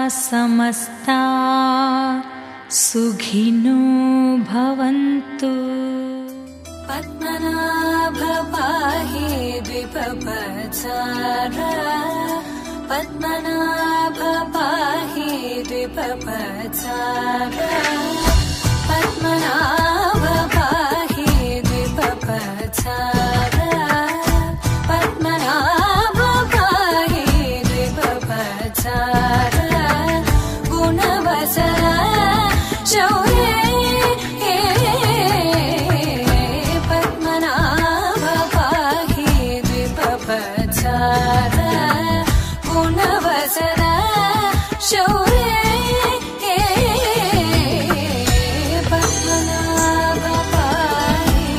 समस्ता सुखिनो भवन्तु। पद्मनाभ पाहि द्विपपचार, पद्मनाभ पाहि द्विपपचार, पद्मनाभ पाहि द्विपपचार, पद्मनाभ पाहि द्विपपचार, गुणवचन शौर्ये पद्मनाभ पाहि द्विपपचार, गुणवचन शौर्ये पद्मनाभ पाहि।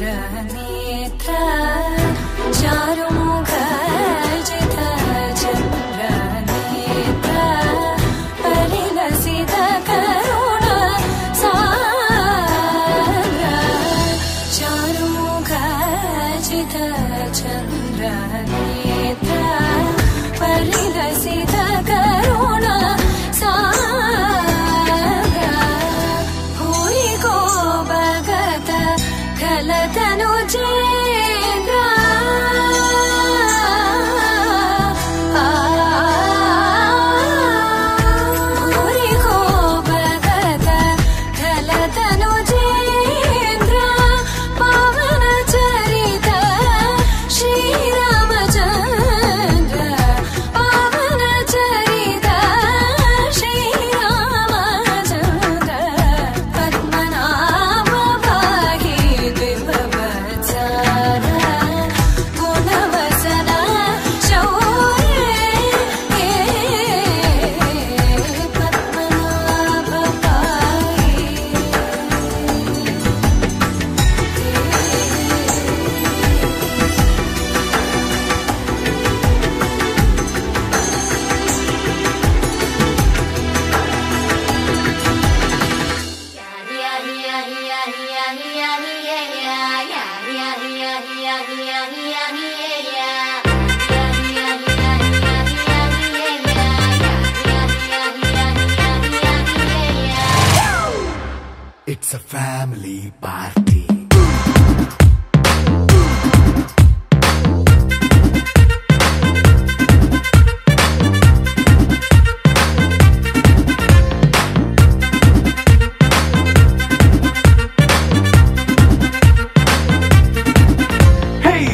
चन्द्रनेत्र चारुमुख जित चन्द्रनेत्र परिलसित करुण सागर चारुमुख जित चन्द्रनेत्र परिलसित करुण खलतनुजेन्द्र भूरि को भगत खलतनुजेन्द्र पावन चरित श्रीरामचन्द्र पावन चरित श्रीरामचन्द्र पद्मनाभ पाहि द्विपपचार गुणवचन शौर्ये पद्मनाभ पाहि। It's a family party. Hey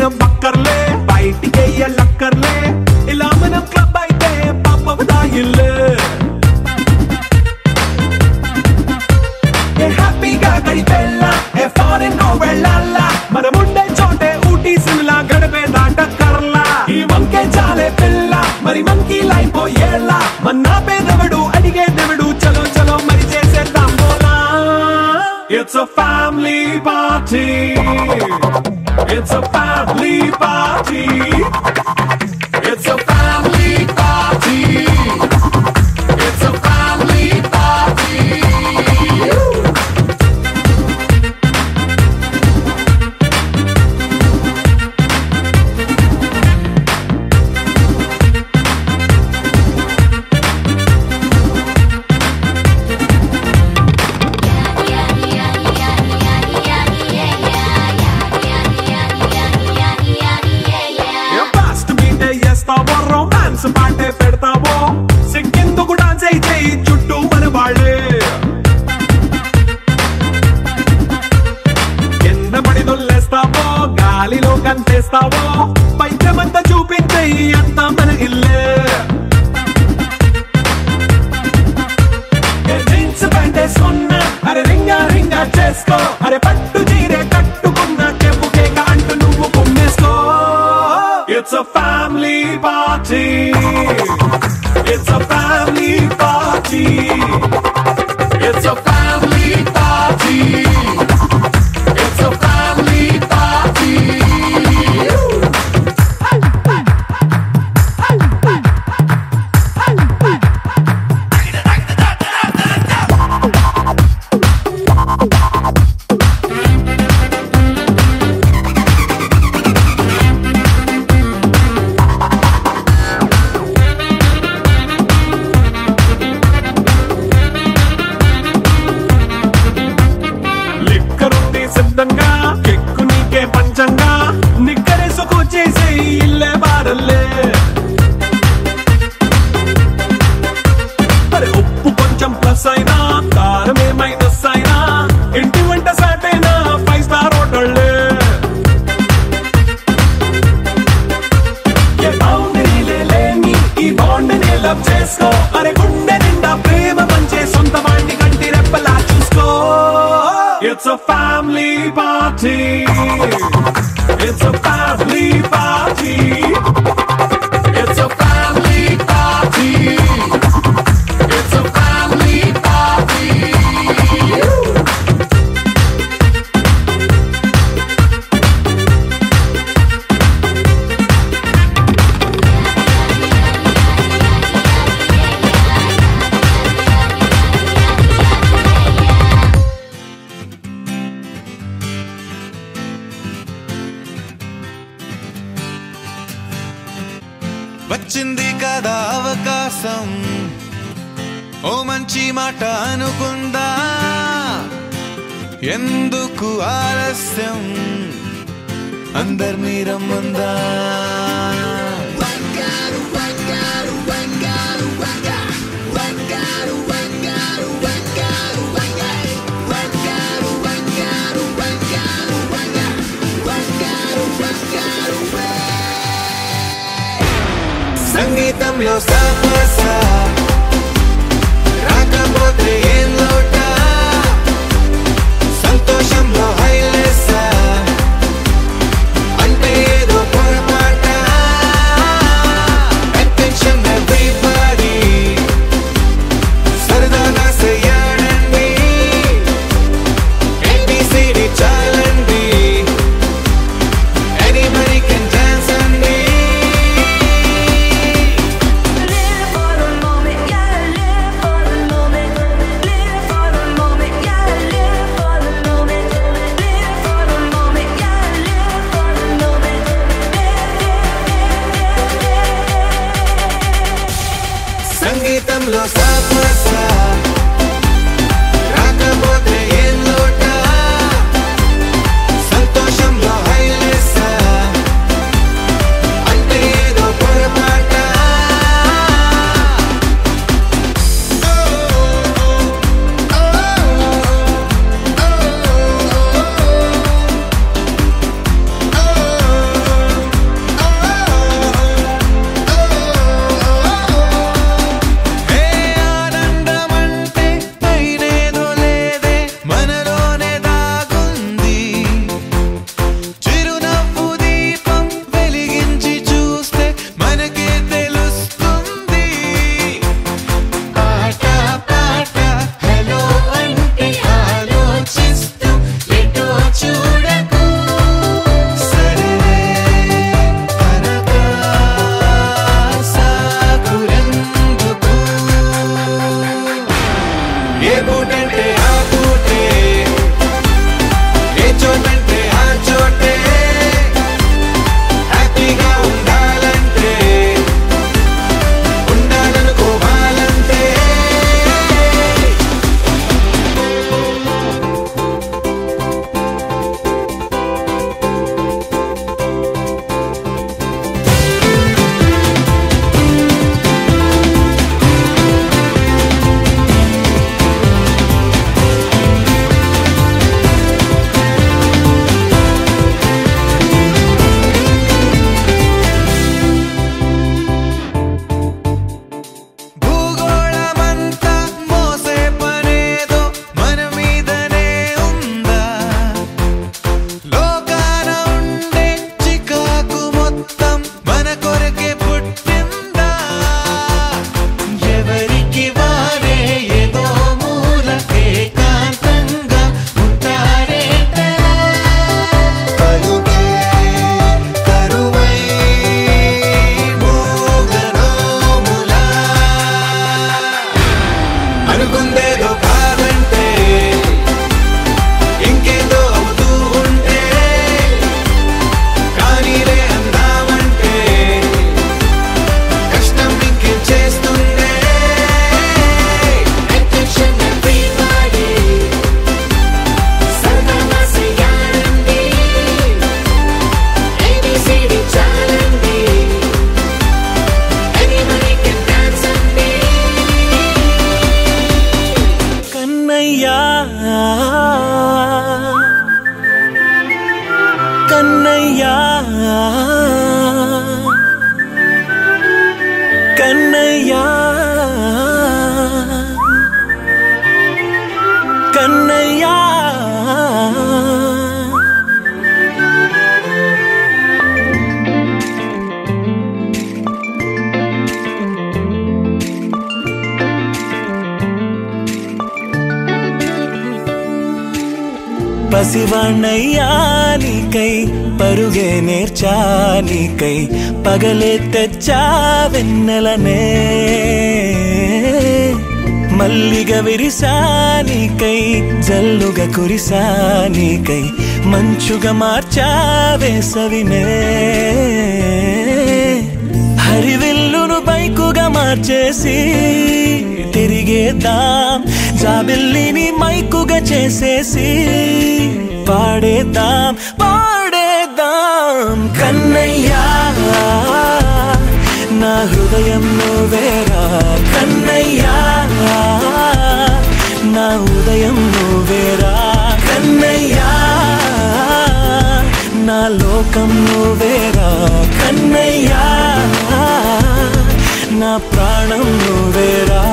చేయడం అక్కర్లే బయటికెయ్యలక్కర్లే ఇలా మనం క్లబ్ అయితే పాపవదాయిల్లే హ్యాపీగా గడిపెల్లా ఫారెన్ వెళ్ళాలా మనముండే చోటే ఊటీ సిమ్లా గడిపే దాటక్కర్లా ఈ వంకే చాలే పిల్ల మరి మంకీ లైపోయేలా మన్నా పేదవడు అడిగేదెవడు చలో చలో మరి చేసేద్దాం బోలా It's a family party It's a family party It's a family party It's a family party romance పాటే పెడతావో సిక్కిందుకు డాన్స్ అయితే చుట్టూ మన వాళ్ళే కింద పడి దొల్లేస్తావో గాలిలో కంటేస్తావో పైకమంతా చూపించే అంతా మన ఇల్లే జీన్స్ ప్యాంట్ వేసుకున్నా అరే రింగా రింగా చేసుకో అరే పట్టు చీరే కట్టుకున్నా చెప్పుకే అంటూ నువ్వు కుమ్మేసుకో It's a family party It's a family party It's a family party It's a family party కెక్కు నీకే పంచంగా నిక్కరేసుకు చేసే ఇల్లే బారల్లే అరే ఉప్పు కొంచెం ప్లస్ అయినా కారమే మైనస్ అయినా ఇంటి వంట సాటైనా 5 స్టార్ హోటళ్ళే ఏ బౌండరీలే లేని ఈ బాండ్ని లవ్ చేసుకో అరే గుండె నిండా ప్రేమ పంచే సొంత వాణ్ణి కంటి రెప్పలా చూసుకో It's a family party It's a family party It's a family party It's a family party వచ్చింది కదా అవకాశం ఓ మంచి మాట అనుకుందా ఎందుకు ఆలస్యం అందర్నీ రమ్మందా సంగీతంలో సాపసా రాకపోతే ఏం లోటా సంతోషంలో హైలేసా అంటే ఏదో పొరపాట అటెన్షన్ ఎవ్రీబడీ సరదాగా చెయ్యాడండి ABCD చాలండి anybody can dance అండి సంగీతంలో సాపసా రాకపోతే ఏం లోటా సంతోషంలో హైలేసా అంటే ఏదో పొరపాట పసివాణ్ణయ్యా నీకై పరుగే నేర్చా నీకై పగలే తెచ్చా వెన్నెలనే మల్లిగ విరిసా నీకై జల్లుగా కురిసా నీకై మంచుగా మార్చా వేసవినే హరివిల్లును బైకుగా మార్చేసి తిరిగేద్దాం జాబిల్లిని మైకుగా చేసేసి పాడేద్దాం పాడేద్దాం కన్నయ్యా నా హృదయం నువ్వేరా కన్నయ్యా నా ఉదయం నువ్వేరా కన్నయ్యా నా లోకం నువ్వేరా కన్నయ్యా నా ప్రాణం నువ్వేరా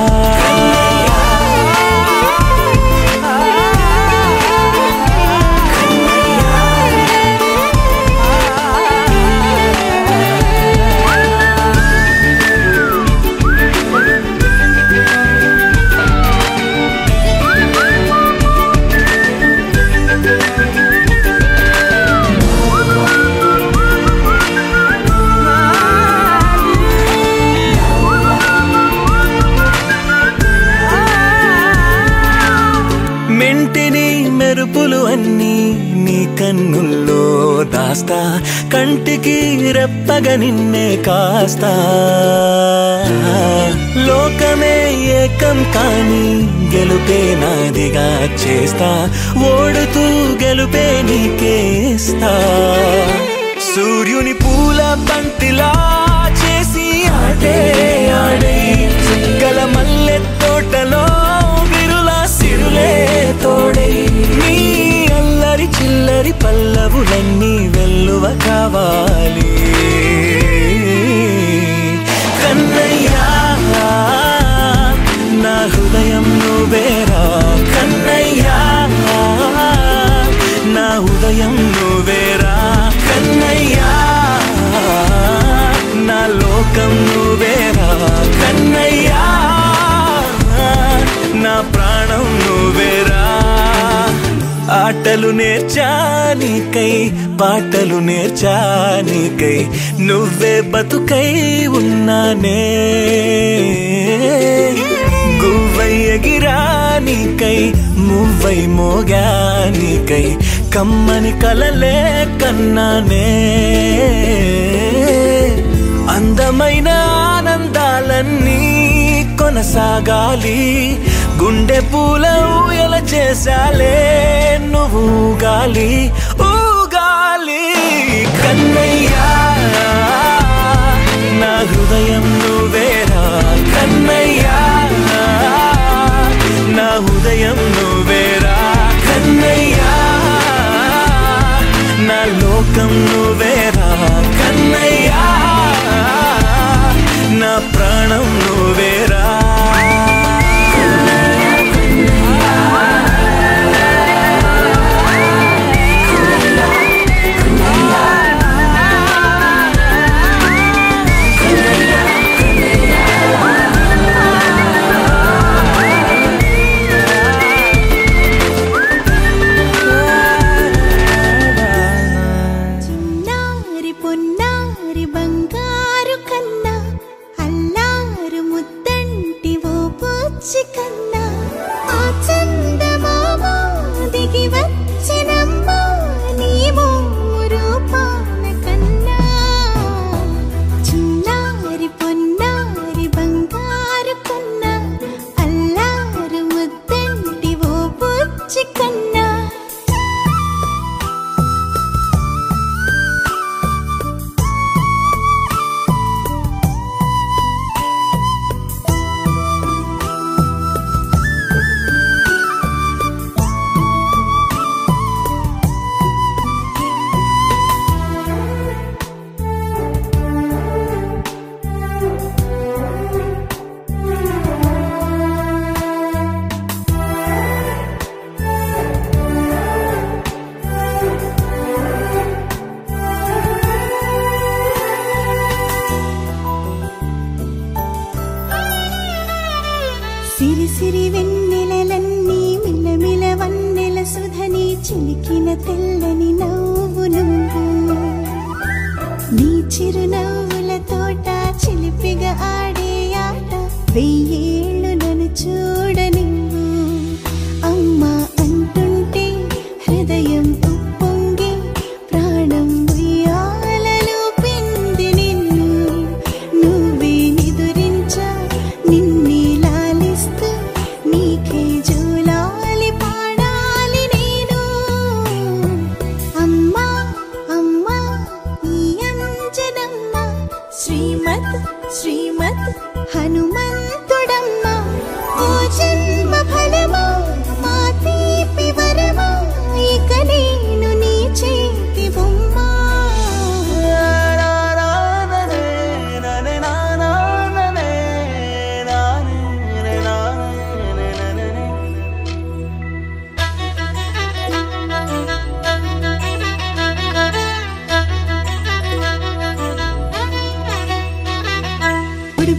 మెంటిని మెరుపులు అన్నీ నీ కన్నుల్లో దాస్తా కంటికి రెప్పగా నిన్నే కాస్తా లోకమే ఏకం కాని గెలుపే నాదిగా చేస్తా ఓడుతూ గెలుపే నీకేస్తా సూర్యుని పూల బంతిలా చేసి ఆడే ఆడే చుక్కల మల్లె తోటలో సిరులే తోడై నీ అల్లరి చిల్లరి పల్లవులన్నీ వెల్లువ కావాలి కన్నయ్యా నా హృదయం నువ్వేరా కన్నయ్యా నా ఉదయం నువ్వేరా కన్నయ్యా నా లోకం నువ్వేరా కన్నయ్యా నా ప్రాణం నువ్వేరా ఆటలు నేర్చా నీకై పాటలు నేర్చా నీకై నువ్వే బతుకై ఉన్నానే గువ్వై ఎగిరా నీకై మువ్వై మోగా నీకై కమ్మని కలలే కన్నానే అందమైన ఆనందాలన్నీ కొనసాగాలి గుండె పూల ఊయల చేసాలే నువ్వు ఊగాలి ఊగాలి కన్నయ్యా నా హృదయం నువ్వేరా కన్నయ్యా నా ఉదయం నువ్వేరా కన్నయ్యా నా లోకం నువ్వేరా కన్నయ్యా నా ప్రాణం నువ్వేరా చిరునవ్వుల తోట చిలిపిగా ఆడే ఆట 1000 ఏళ్ళు నన్ను చూడనివ్వు అమ్మా అంటుంటే హృదయం ఉప్పొంగి ప్రాణం ఉయ్యాలలో పిండి నిన్ను నువ్వే నిదురించా నిన్నే లాలిస్తూ నీకే జోలాలి పాడాలి నేను అమ్మా అమ్మా ఈ అంజనమ్మ శ్రీమత్ శ్రీమత్ హనుమంతుడమ్మ ఓ జన్మ ఫలమా మా తీపి వరమా ఇక నేను నీ చేతి బొమ్మ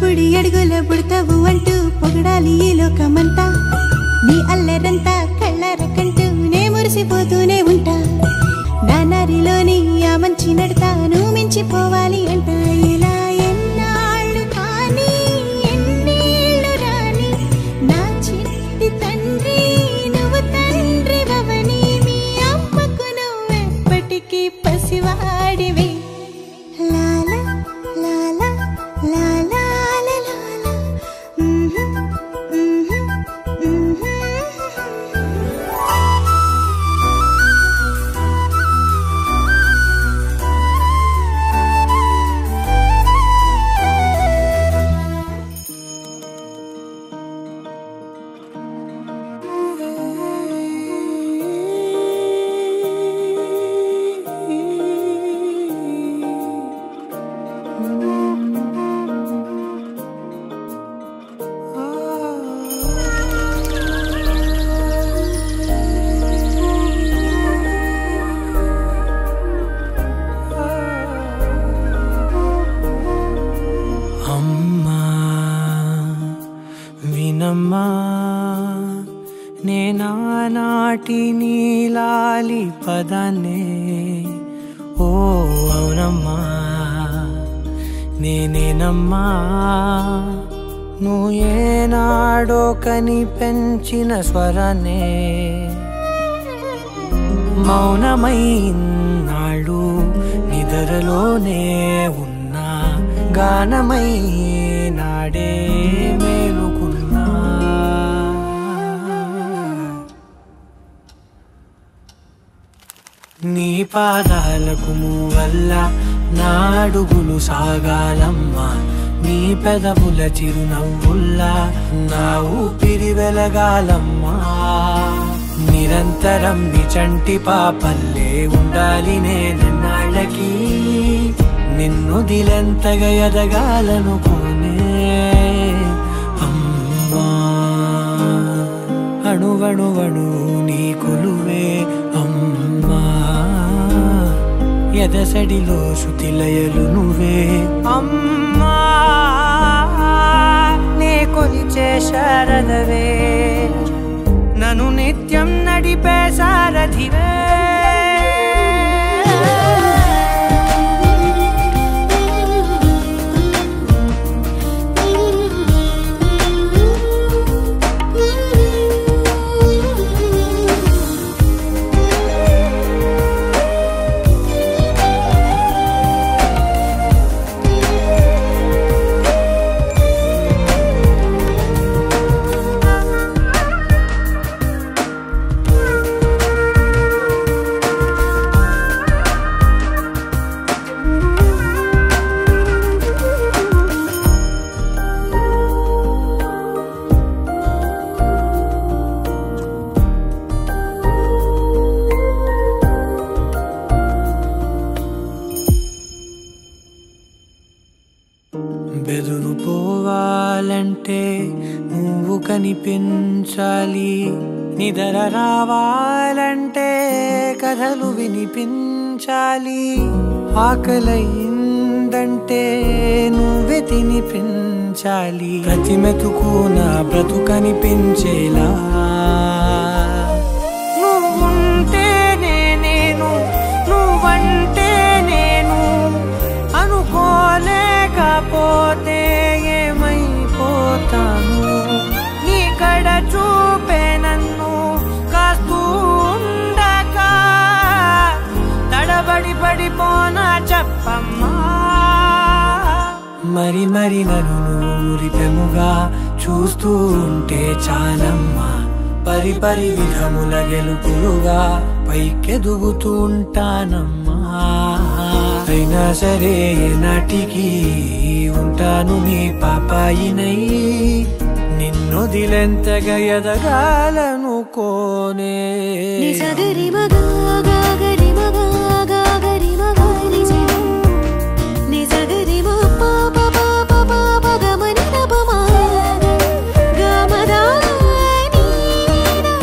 బుడి అడుగుల బుడతావు అంటూ పొగడాలి ఈ లోకమంతా నీ అల్లరంతా కళ్ళరకంటూ నే మురిసిపోతూనే ఉంటా నా నరిలోని ఆ మంచి నడతాను మించిపోవాలి అంట ఇలా ఎన్నాళ్ళు కానీ ఎన్నేళ్ళు రాని నా చిట్టి తండ్రి నువ్వు తండ్రి భవని మీ అమ్మకు నువ్వెప్పటికీ పసివాడివి లాలా లాలా లాలా నేనానాటి నీలాలి పదనే ఓ అవునమ్మా నేనేనమ్మా నువ్వు ఏనాడో కని పెంచిన స్వరనే మౌనమైనాడు నిద్రలోనే ఉన్నా గానమై నాడే మేలుకున్నా నీ పాదాలకు మూవల్ల నా అడుగులు సాగాలమ్మా నీ పెదవుల చిరునవ్వుల్లా నా ఊపిరి వెలగాలమ్మా నిరంతరం నీ చంటి పాపల్లే ఉండాలి నేనన్నాళ్ళకి నిన్ను దిలెంతగా ఎదగాలనుకోనే అమ్మా అణువణువణు నీ కొలువే అమ్మా ఎదసడిలో శృతిలయలు నువ్వే అమ్మా నే కొలిచే శారదవే నన్ను నిత్యం నడిపే సారథివే బెదురుపోవాలంటే నువ్వు కనిపించాలి నిద్ర రావాలంటే కథలు వినిపించాలి ఆకలైందంటే నువ్వే తినిపించాలి ప్రతి మెతుకు నా బ్రతుకనిపించేలా నువ్వుంటేనే నేను నువ్వంటే నేను అను పోతే ఏమైపోతాను నీ కడ చూపే నన్ను కాస్తూ ఉండక తడబడి పడిపోనా చెప్పమ్మా మరి మరి నన్ను ఊరిపెముగా చూస్తూ ఉంటే చాలమ్మా పరి పరి విధముల గెలుపులుగా పైకెదుగుతూ ఉంటానమ్మా అయినా సరే నాటికి ఉంటాను నీ పాపాయినై నిన్నొదిలెంతగా ఎదగాలనుకోనే నిజగరి మగా గాగరి మగా గాగరి మగా నిజే నిజగరి మా పాప పాప పాప గమని నపమా గమదా నీనా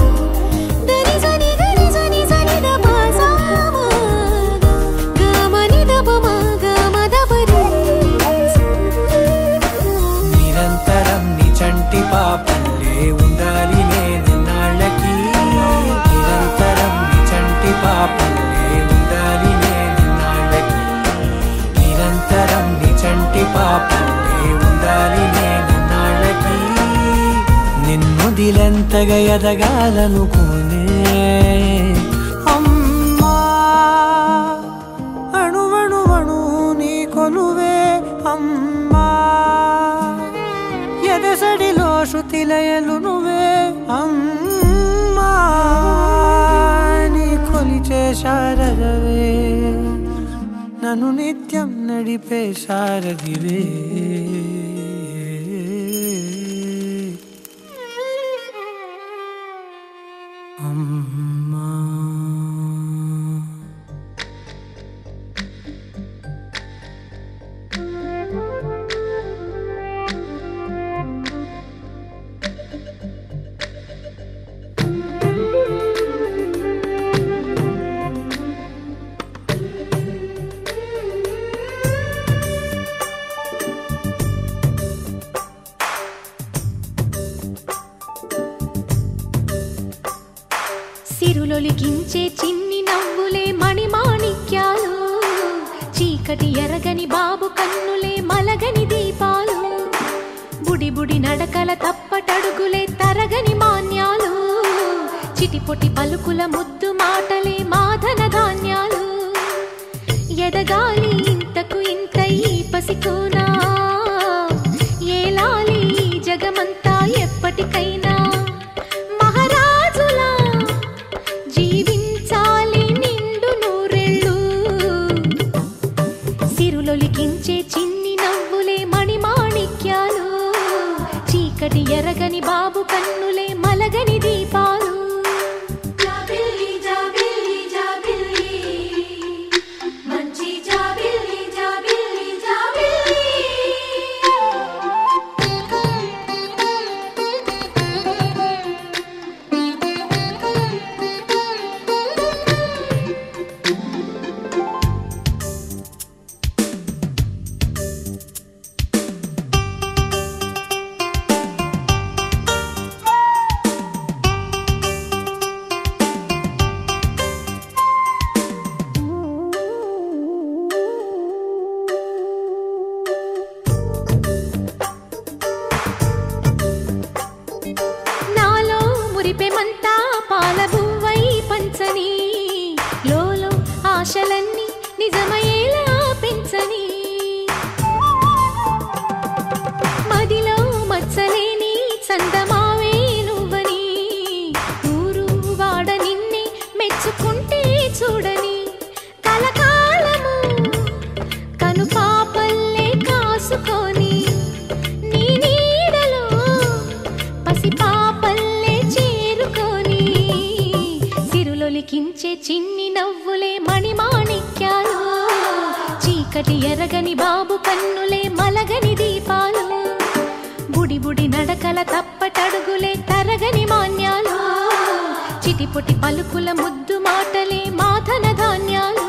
దరి జని గరి జని జని దప సామా గమని దపమా గమద పరి నిరంతరం నీ చంటి పాపల్లే ఉండాలి నేనెన్నాళ్ళకి నిరంతరం నీ చంటి పాపల్లే ఉండాలి నేనెన్నాళ్ళకి నిరంతరం నీ చంటి పాపల్లే ఉండాలి నేనెన్నాళ్ళకి నిన్నొదిలెంతగా ఎదగాలనుకోనే అమ్మా అణువణువణు నీ కొలువే అమ్మా ఎదసడిలో శృతిలయలు నువ్వే అమ్మా నీ కొలిచే శారదవే నన్ను నిత్యం నడిపే శారదివే అమ్మా సిరులొలికించే చిన్ని నవ్వులే మణిమాణిక్యాలు చీకటి ఎరగని బాబు కన్నులే మలగని దీపాలు బుడి బుడి నడకల తప్పటడుగులే తరగని మాన్యాలు చిటిపొటి పలుకుల ముద్దు మాటలే మాధన ధాన్యాలు ఎదగాలి ఇంతకు ఇంత ఈ పసికోనా ఏలాలి జగమంతా ఎప్పటికైనా మహారాజులా జీవించాలి నిండు నూరెళ్ళు సిరులొలికించే చిన్ని నవ్వులే మణిమాణిక్యాలు చీకటి ఎరగని బాబు కన్నులే మలగని దీపాలు జాబిల్లి జాబిల్లి జాబిల్లి మంచి జాబిల్లి జాబిల్లి జాబిల్లి నాలో మురిపెమంతా పాలబువ్వై పంచని లోలో ఆశలన్నీ నిజమయ్యేలా పెంచని మదిలో మచ్చలేని చందమావే నువ్వని ఊరు వాడ నిన్నే మెచ్చుకుంటే చూడని కలకాలము కను పాపల్లే కాసుకొని నీ నీడలో పసి పాపల్లే చేరుకొని సిరులొలికించే చిన్ని నవ్వులే మణిమాణిక్యాలు చీకటి ఎరగని బాబు కన్నులే మలగని దీపాలు బుడి బుడి నడకల తప్పటడుగులే తరగని మాన్యాలు చిటిపొటి పలుకుల ముద్దు మాటలే మాధన ధాన్యాలు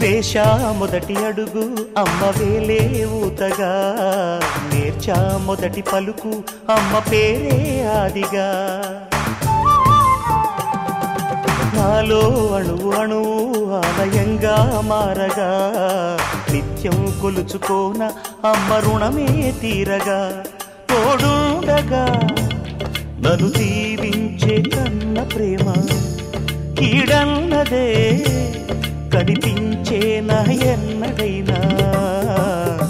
వేశా మొదటి అడుగు అమ్మ వేలే ఊతగా, నేర్చా మొదటి పలుకు అమ్మ పేరే ఆదిగా. నాలో అణువు అణువు ఆలయంగా మారగా, నిత్యం కొలుచుకోన అమ్మ రుణమే తీరగా. తోడుండగా నన్ను దీవించే కన్న ప్రేమ కీడన్నదే కనిపించే నా ఎన్నడైనా.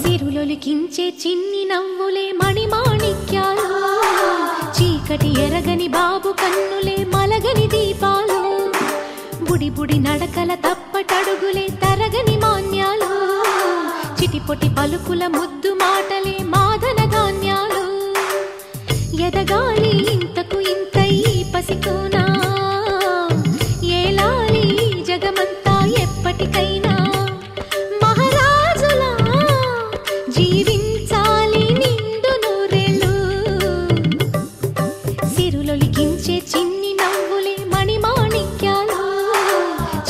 సిరులొలికించే చిన్ని నవ్వులే మణిమాణిక్యాలు, చీకటి ఎరగని బాబు కన్నులే మలగని దీపాలు. బుడి బుడి నడకల తప్పటడుగులే తరగని మాన్యాలు, చిటిపొటి పలుకుల ముద్దు మాటలే మాదన ధాన్యాలు. ఎదగాలి ఇంతకు ఇంతై పసికోనా, ఏలాలి జగమంతా ఎప్పటికైనా. మహారాజులా జీవించాలి నిండు నూరేళ్ళు, సిరులొలికించే చిన్ని నవ్వులే మణిమాణిక్యాలు,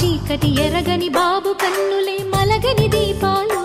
చీకటి ఎరగని బాబు కన్నులే మలగని దీపాలు.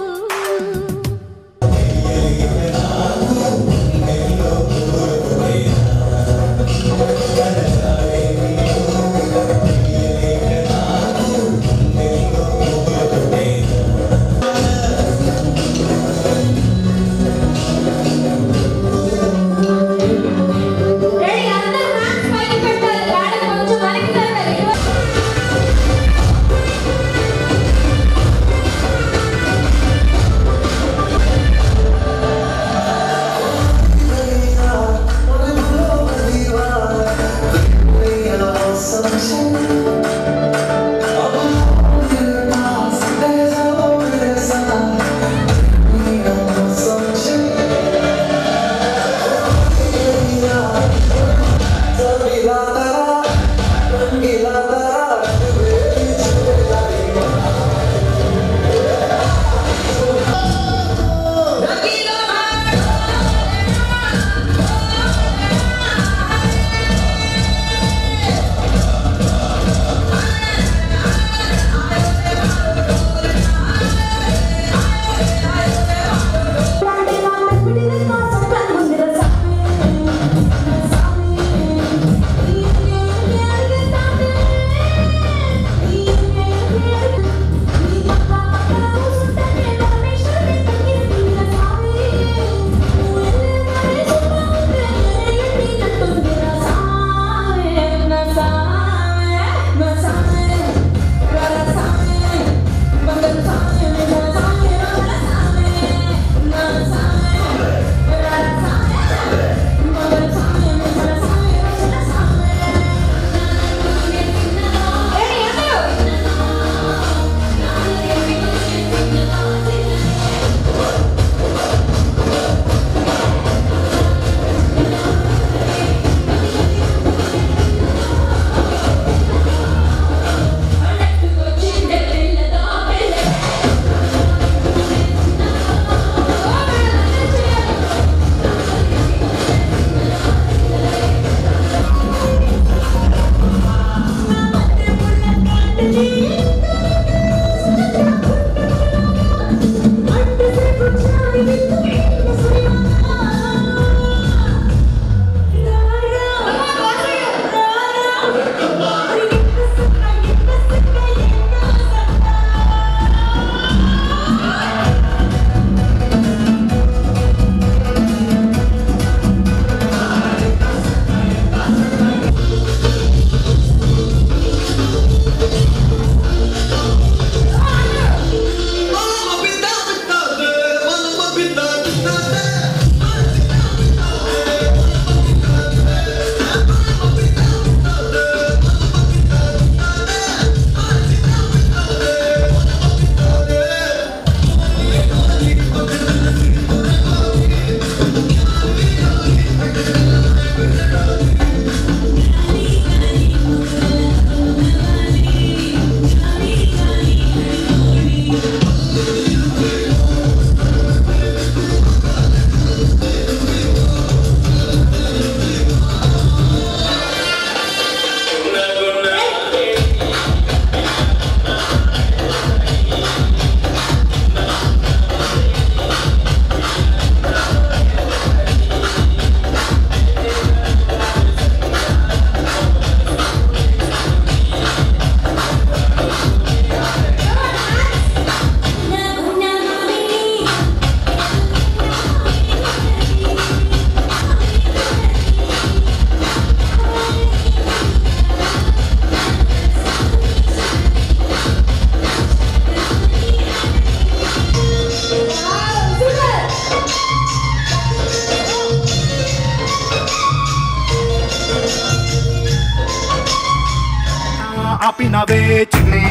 ఆపినవే చిన్ని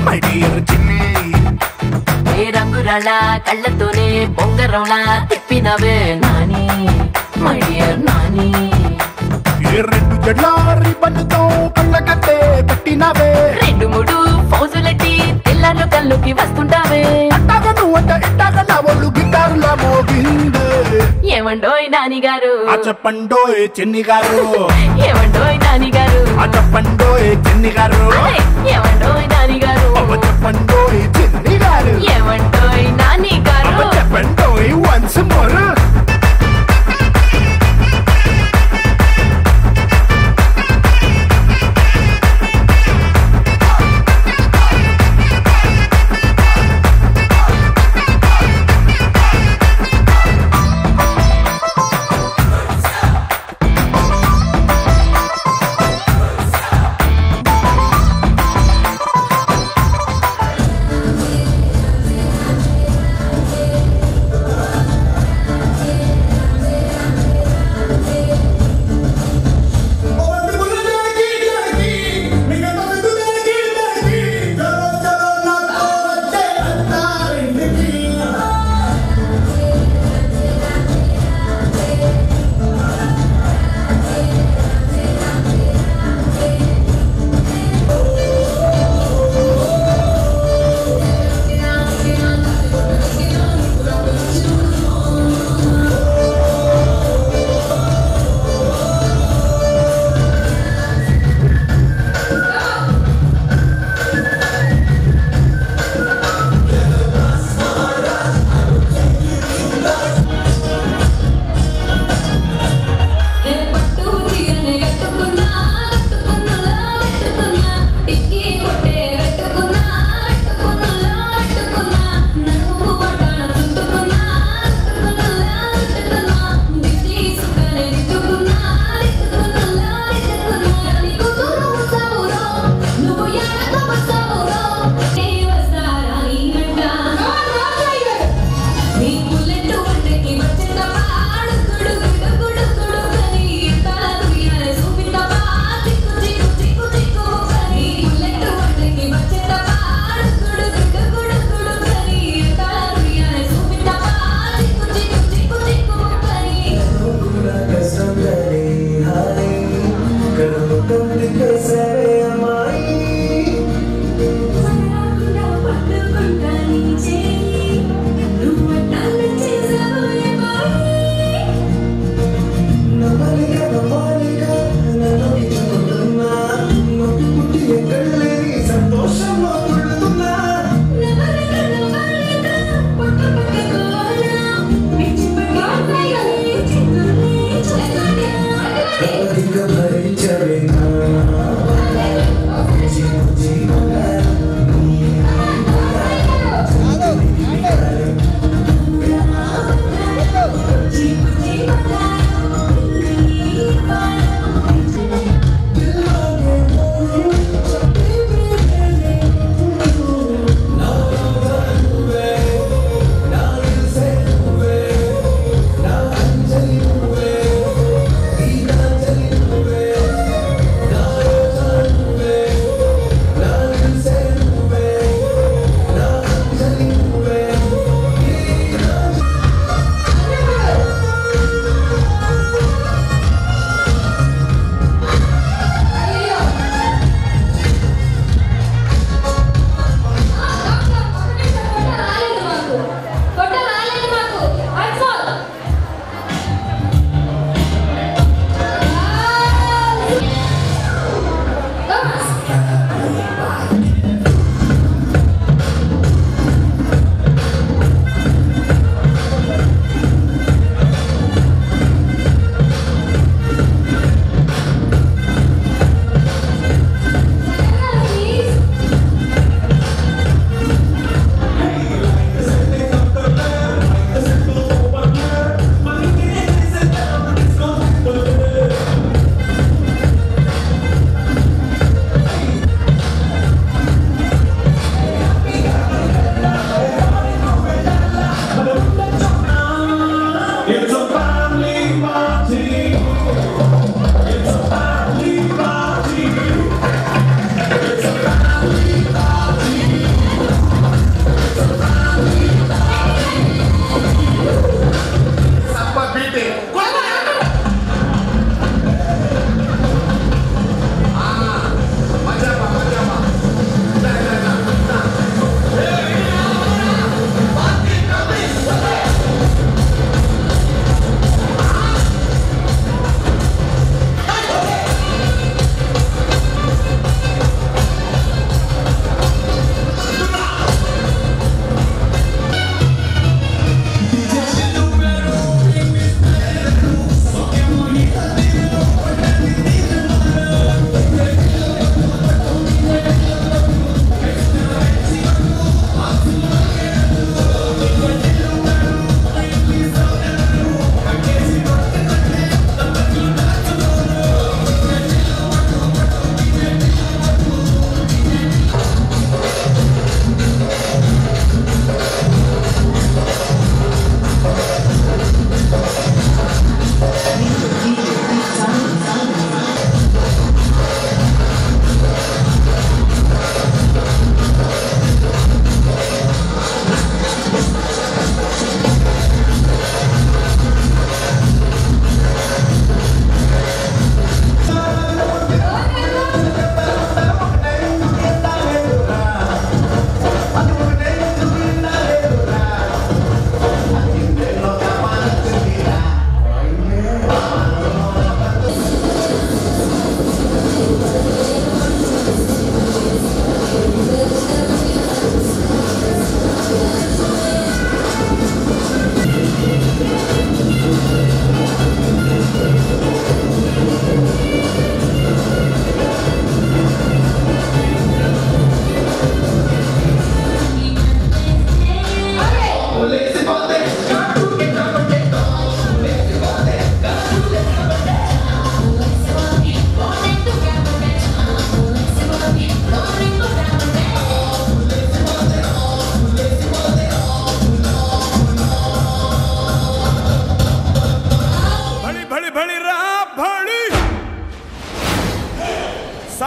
మై డియర్ చిన్ని ఏ రంగురాళ్ళ కళ్ళతోనే బొంగరంలా తిప్పినవే నాని మై డియర్ నాని ఏ రెండు జడ్ల రిబ్బన్తో కళ్ళ కట్టే కట్టినవే రెండు మూడు ఫౌజులెట్టి తెల్లారు కళ్ళుకి వస్తుంటావే అట్టాగా నువ్వంట ఇట్టాగా నా ఒళ్ళు గిటారులా మోగిందే ఏమండోయ్ నాని గారు చెప్పండోయ్ చిన్ని గారు ఏమండోయ్ నాని గారు చెప్పండోయ్ చిన్ని గారు ఏమండోయ్ నాని గారు చెప్పండోయ్ చిన్ని గారు ఏమండోయ్ నాని గారు చెప్పండోయ్ వన్స్ మోర్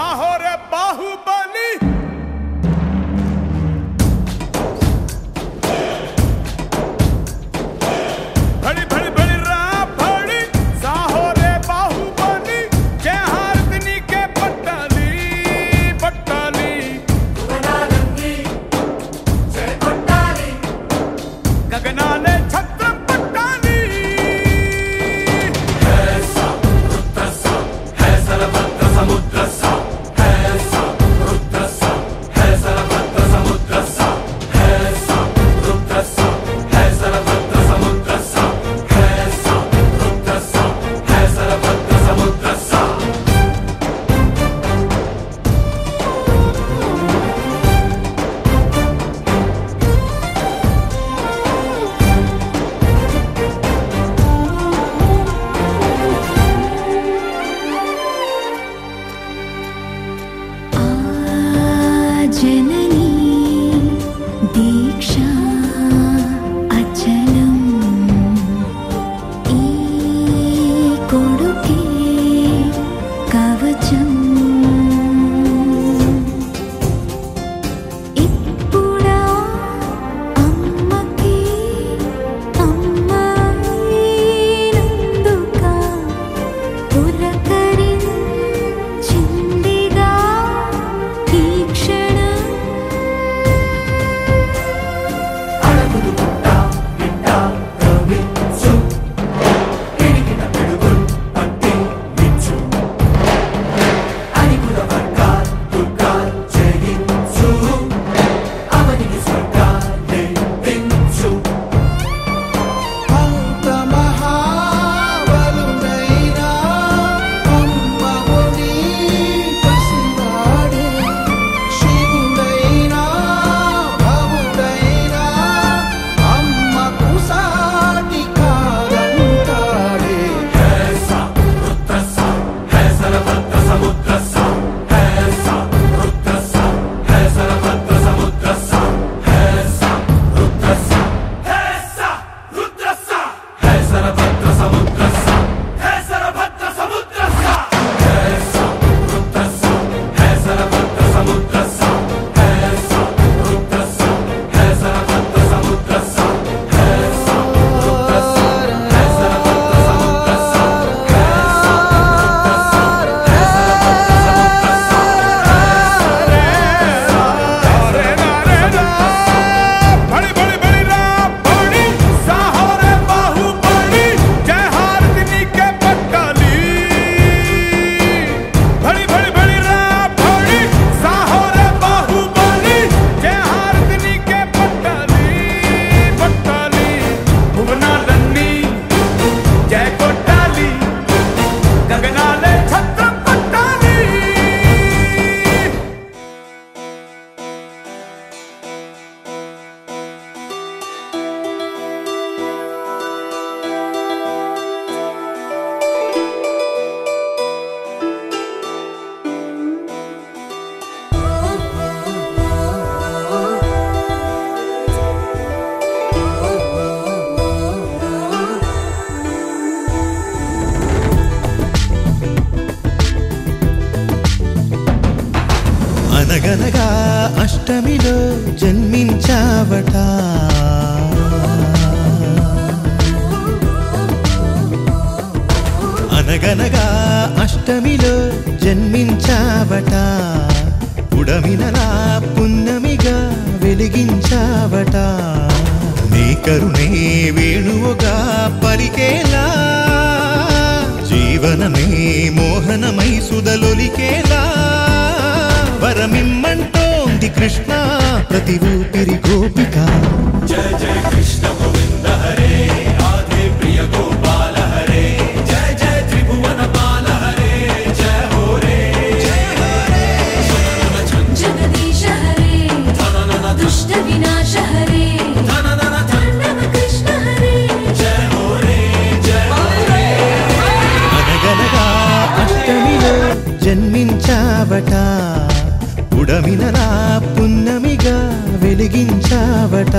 साहो रे बाहुबली भड़ी भड़ी भड़ी राभड़ी साहो रे बाहुबली जय हारदिनी के पट्टाली पट्टाली गगनानंदी जय पट्टाली गगनाने छत्र पट्टाली ऐसा रुद्रसा है सरभद्र समुद्रसा ऐसा रुद्रसा है सरभद्र समुद्रसा ऐसा रुद्रसा है सरभद्र समुद्रसा ऐसा रुद्रसा है सरभद्र समुद्रसा जननी दीक्षा अचलम् ई कोडुके कवचम् इप्पुडा अम्मकी अम्मायिనందుక పులకరించిందిగా ఈ క్షణం అంత మహాబలుడైనా అమ్మవుని పసివాడే శివుడైనా భవుడైనా అమ్మకు సాటి కాదంటాడే ऐसा रुद्रसा है सरभद्र समुद्रसा ऐसा रुद्रसा है सरभद्र समुद्रसा ऐसा रुद्रसा ऐसा रुद्रसा है सरभद्र समुद्रसा है सरभद्र समुद्रसा ऐसा रुद्रसा है सरभद्र समुद्रसा ऐसा रुद्रसा है सरभद्र समुद्रसा ऐसा रुद्रसा है सरभद्र समुद्रसा बड़ी बड़ी बड़ी राभड़ी साहो रे बाहुबली जय हारदिनी के पट्टाली बड़ी बड़ी बड़ी राभड़ी साहो रे बाहुबली जय हारदिनी के पट्टाली पट्टाली भुवनालन्नी जय कोट्टाली गगनाले छत्र पट्टाली అనగనగా అష్టమిలో జన్మించావట అనగనగా అష్టమిలో జన్మించావట పుడమినలా పున్నమిగా వెలిగించావట నీ కరుణే వేణువుగా పలికేలా జీవనమే మోహనమై సుదలొలికేలా వరమిమ్మంటోంది కృష్ణ ప్రతి ఊపిరి గోపిక जय जय कृष्ण गोविंद हरे राधे प्रिय गोपाल हरे जय जय त्रिभुवन पाल हरे जय हो रे जगदीश हरे दुष्ट विनाश हरे तांडव कृष्ण हरे जय हो रे जय हो रे అనగనగా అష్టమిలో జన్మించావట పుడమినలా పున్నమిగా వెలిగించావట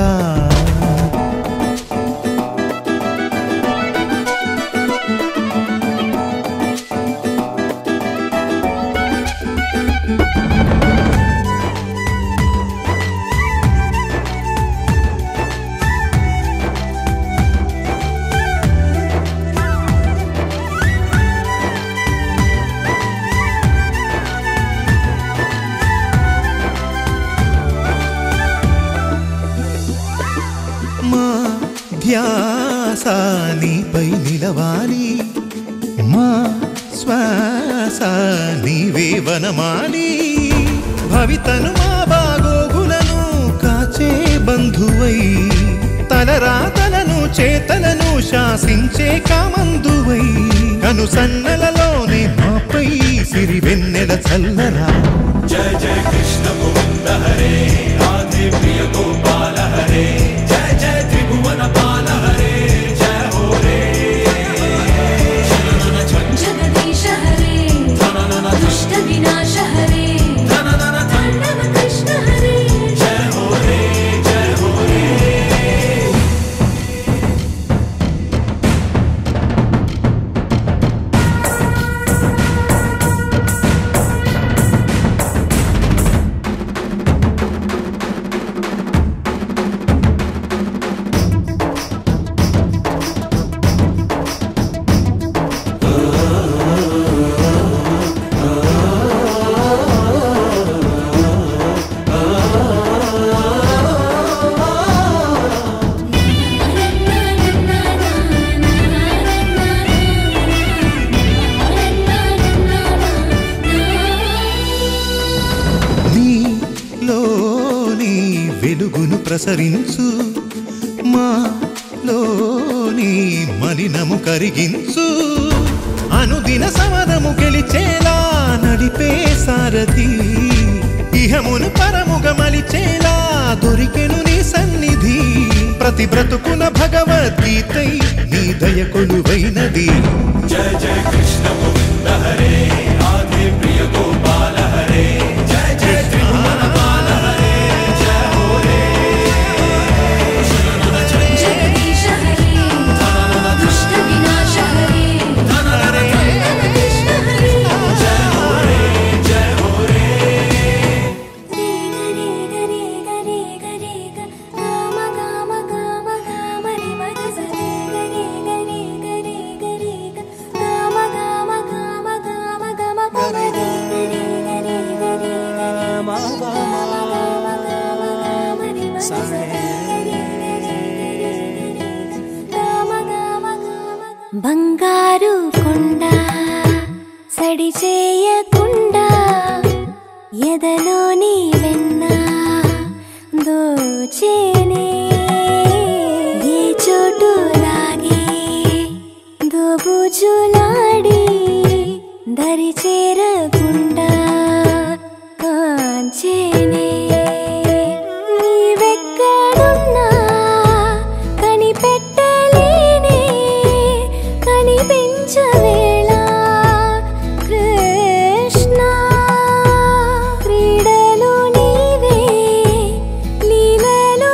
ధ్యాస నీపై నిలవాలి, మా శ్వాస నీవే వనమాలి. భవితను మా బాగోగులను కాచే బంధువై, తలరాతలను చేతలను శాసించే కామందువై, కను సన్నలలోనే మాపై సిరి వెన్నెల చల్లరా. జయ జయ కృష్ణ గోవింద హరే, రాధే ప్రియ గోపాల హరే, జయ జయ త్రిభువన పాల హరే, జయ హో రే. జగదీశ హరే, దుష్ట వినాశ హరే, తాండవ కృష్ణ హరే, జయ హో రే, జయ హో రే. నీలోని వెలుగును ప్రసరించు, మాలోని మలినము కరిగించు. అనుదిన సమరము గెలిచేలా నడిపే సారథి, ఇహమును పరముగా మలిచేలా దొరికెను నీ సన్నిధి. ప్రతి బ్రతుకున భగవద్గీతై నీ దయ కొలువైనది. జయ జయ కృష్ణ గోవింద హరే, రాధే ప్రియ గోపాల హరే, జయ జయ త్రిభువన పాల హరే, జయ హో రే. జగదీశ హరే, దుష్ట వినాశ హరే, తాండవ కృష్ణ హరే, జయ హో రే, జయ హో రే. బంగారు కొండ సడి చేయకుండా ఎదలోని వెన్న దోచేనే, ఏ చోటు లాగే దోబుజులాడి దరి చేరకుండా కాంచేనే. నీవెక్కడున్నా కనిపెట్టలేనే, కనిపించవేళ కృష్ణ. క్రీడలు నీవే, లీలలు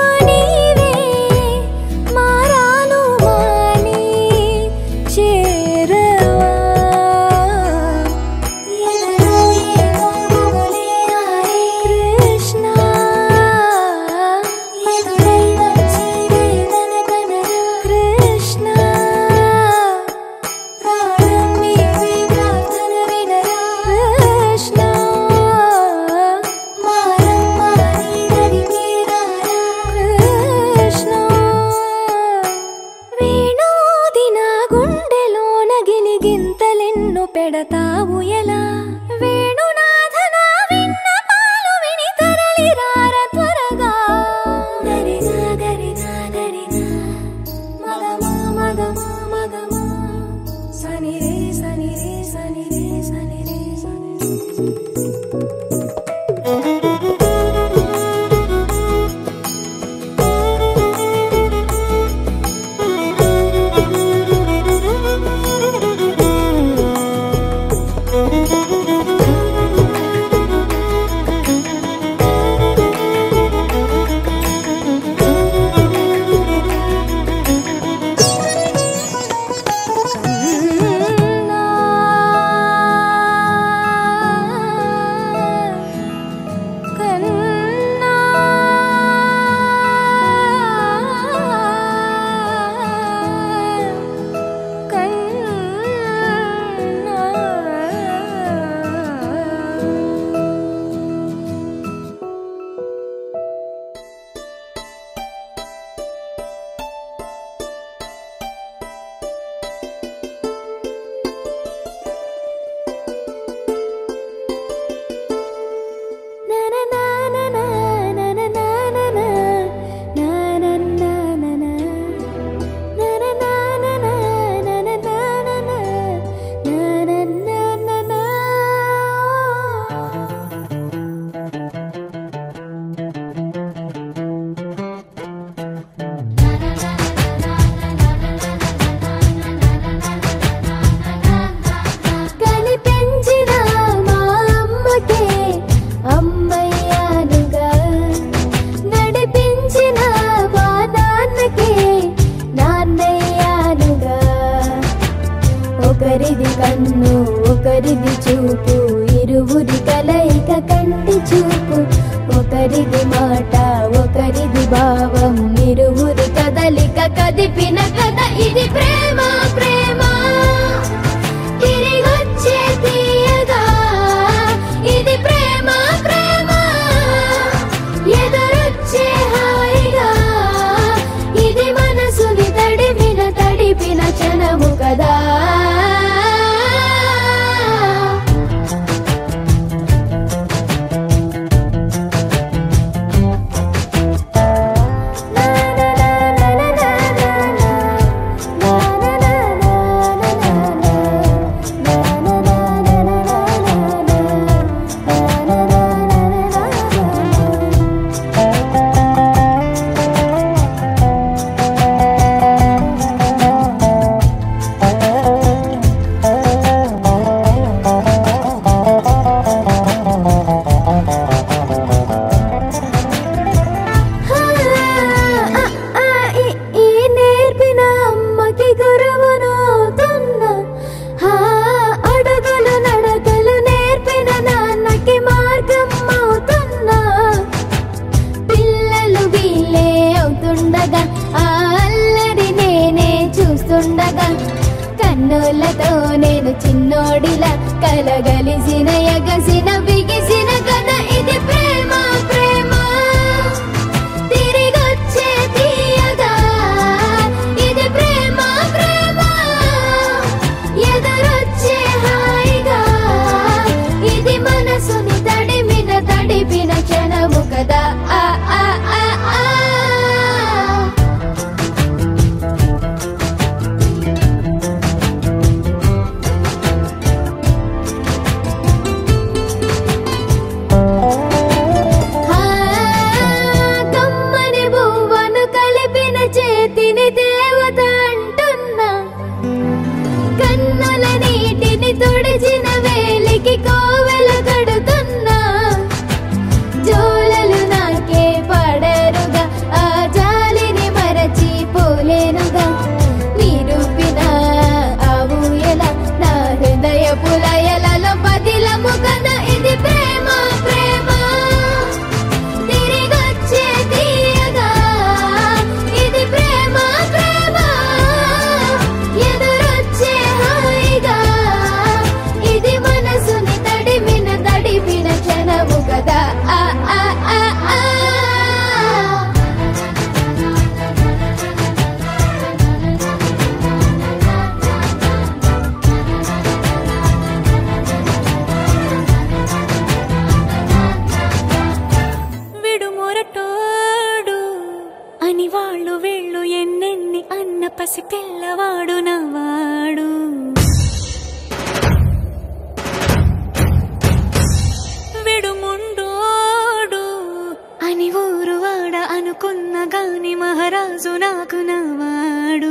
మహారాజు నాకు నవాడు.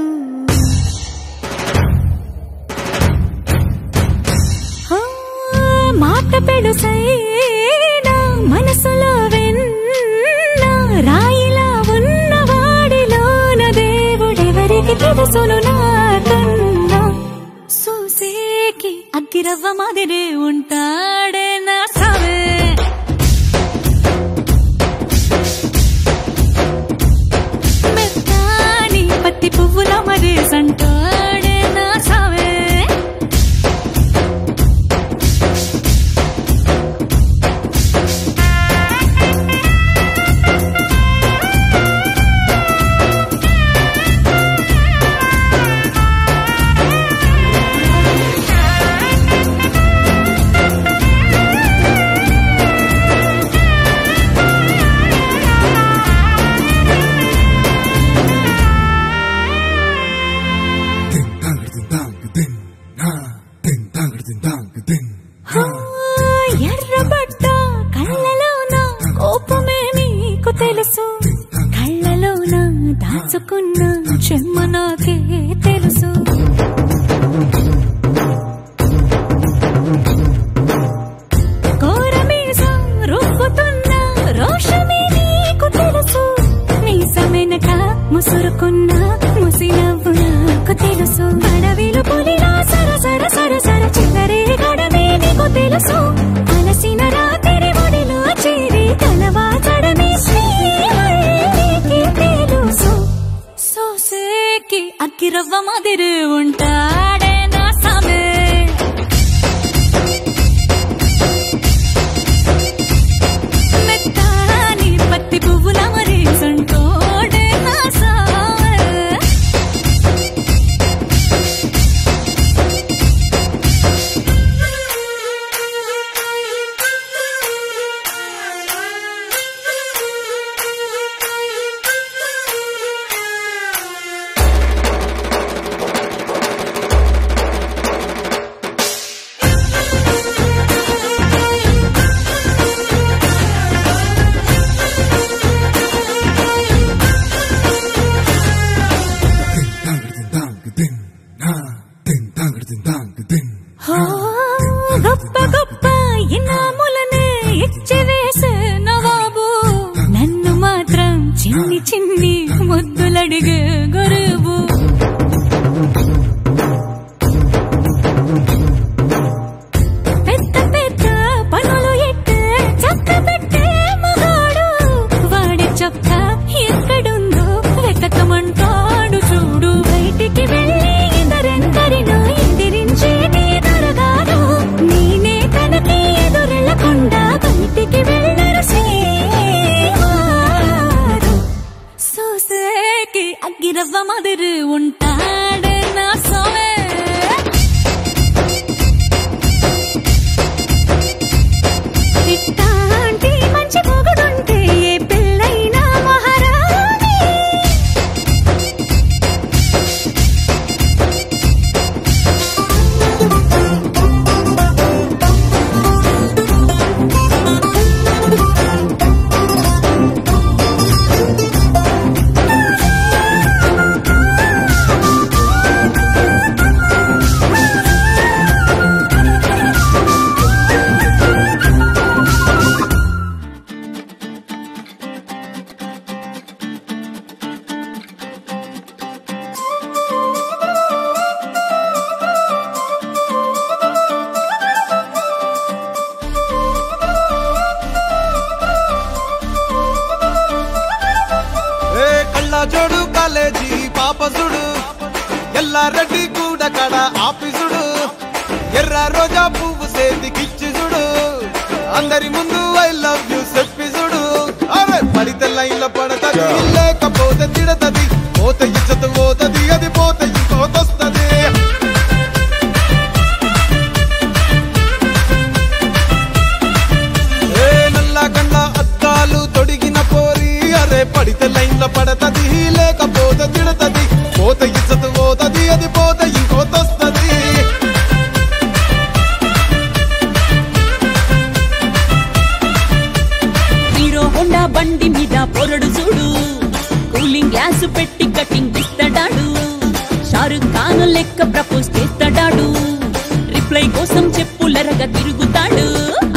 మాట పెడుసైనా మనసులో వెన్న రాయిలా ఉన్నవాడిలోన దేవుడెవరికి తెలుసును నాకన్నా. సూసేకి అగ్గిరవ్వ మాదిరే ఉంటాడే నా సావే. మెత్తాని పత్తి పువ్వుల మరేసంటాడే నా సావే. ఎర్రబడ్డ కళ్ళలోన కోపమే నీకు తెలుసు, కళ్ళలోన దాచుకున్న చెమ్మ నాకే తెలుసు. కోరమీసం రుబ్బుతున్న రోషమే నీకు తెలుసు, మీసమెనక ముసురుకున్న ముసినవ్వు నాకు తెలుసు. అడవిలు పులిలా సరసర సరసర చిల్లరే గడమే నీకు తెలుసు, అలసిన రాత్రి ఒడిలో చేరి తలవాచడమే శ్రీకి తెలుసు. సోసేకి అగ్గిరవ్వ మాదిరి ఉంటాడే నా సామే. మెత్తాని పత్తి పువ్వుల మరేసంటోడే నా సామే. గొప్ప గొప్ప ఇనాములనే ఇచ్చి వేసే నవాబు, నన్ను మాత్రం చిన్ని చిన్ని ముద్దులడిగే గురువు. పెద్ద పెద్ద పనులు ఎట్టే చక్క పెట్టే మగాడు, వాడి చొక్క ఎక్కడుందో వెతకమంటాడు చూడు. బయటికి వెళ్ళి ఇద్దరెందరినో ఎదిరించేటి దొరగారు, నేనే తనకి ఎదురెళ్ళకుండా బయటికి వెళ్ళరు శ్రీవారు. సోసేకి అగ్గిరవ్వ మాదిరి ఉంటాడే నా సోమే. ఇట్టాంటి మంచి పొగడుంటే ఏ పిల్లైనా మహారాణి. జోడు కాలేజీ పాపసుడు ఎల్లారెడ్డి కూడా కడ ఆఫీసుడు ఎర్ర రోజా పువ్వు సేతికిచ్చి చూడు అందరి ముందు ఐ లవ్ యూ చెప్పి చూడు. అరే పడితే లైన్ల పడతది లేకపోతే తిడతది, పోత ఇచ్చత పోతది అది పోత ఇంకోతొస్తది. ఏ నల్ల కండ అద్దాలు తొడిగిన పోరి, అరే పడితే లైన్ల పడతది లేకపోతే తిడతది, పోత ఇచ్చత పోతది అది పోత ఇంకోతొస్తది. హీరో హోండా బండి మీద పొరడు చూడు, కూలింగ్ గ్లాసు పెట్టి కటింగ్ ఇస్తాడాడు షారుఖ్ ఖాన్ లెక్క ప్రపోజ్ చేస్తాడాడు రిప్లై కోసం చెప్పులరగా తిరుగుతాడు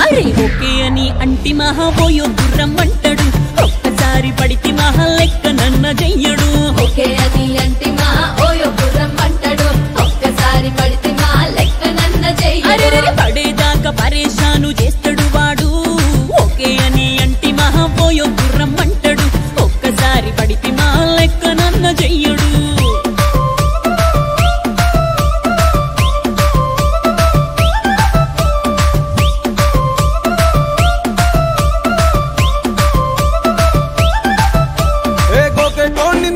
అరే ఓకే అని అంటి మహాబోయో గుర్రం అంటాడు ఒక్కసారి పడితే మహా లెక్క నన్న చెయ్యడు ఓకే అది అంటే మా ఓయో గుర్రం అంటాడు ఒక్కసారి పడితే మా లెక్క నన్న చెయ్యడు పడేదాకా పరేషాను చేస్తాడు వాడు ఓకే అని అంటి మహాబోయో గుర్రం అంటాడు ఒక్కసారి పడితే మా లెక్క నన్న చెయ్యడు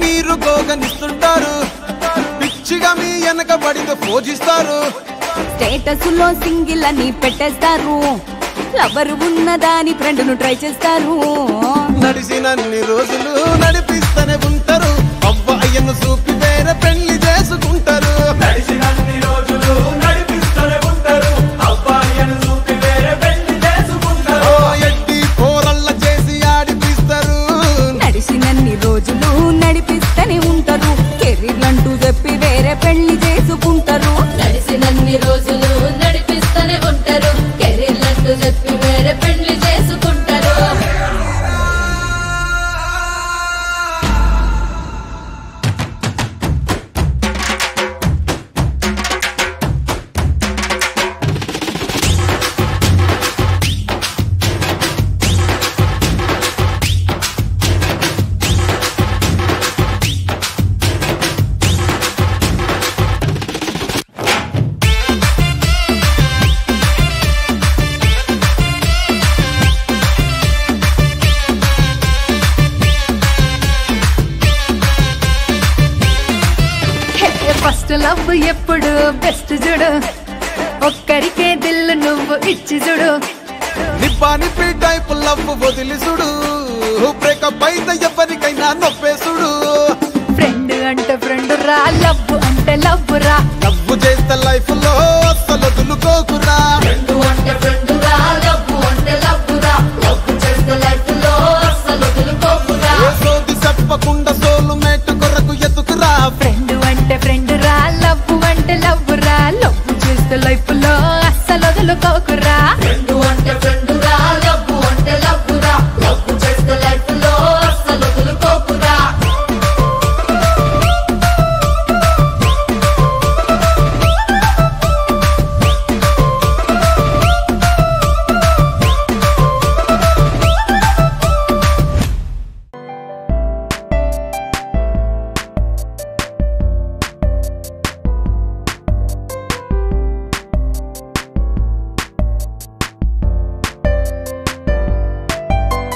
మీరు గోగనిస్తుంటారు పిచ్చిగా మీ వెనక పడితే పూజిస్తారు స్టేటస్ లో సింగిల్ అని పెట్టేస్తారు లవరు ఉన్నదాని ఫ్రెండ్ ను ట్రై చేస్తారు నడిచినన్ని రోజులు నడిపిస్తూనే ఉంటారు అవ్వయ్యను చూపి వేరే పెళ్లి చేసుకుంటారు నడిచినన్ని రోజులు నడిపిస్తూనే ఉంటారు అబ్బాయిని చూపి వేరే పెళ్లి చేసుకుంటారు ఎట్టి పోరల్ల చేసి ఆడిపిస్తారు నడిచినన్ని రోజులు నడిపిస్తూనే ఉంటారు కెరీర్లంటూ చెప్పి వేరే పెళ్లి చేసుకుంటారు నడిచినన్ని రోజులు నడిపిస్తూనే ఉంటారు కెరీర్లంటూ చెప్పి వేరే పెళ్లి చేసుకుంటారు ఫస్ట్ లవ్ ఎప్పుడు బెస్ట్ చూడు ఒక్కరికే దిల్లు నువ్వు ఇచ్చి చూడు నిబ్బా నిప్పి టైప్ లవ్ వదిలి చూడు బ్రేకప్ అయితే ఎవరికైనా నొప్పేసుడు ఫ్రెండ్ అంటే ఫ్రెండ్ రా లవ్ అంటే లవ్ రా లవ్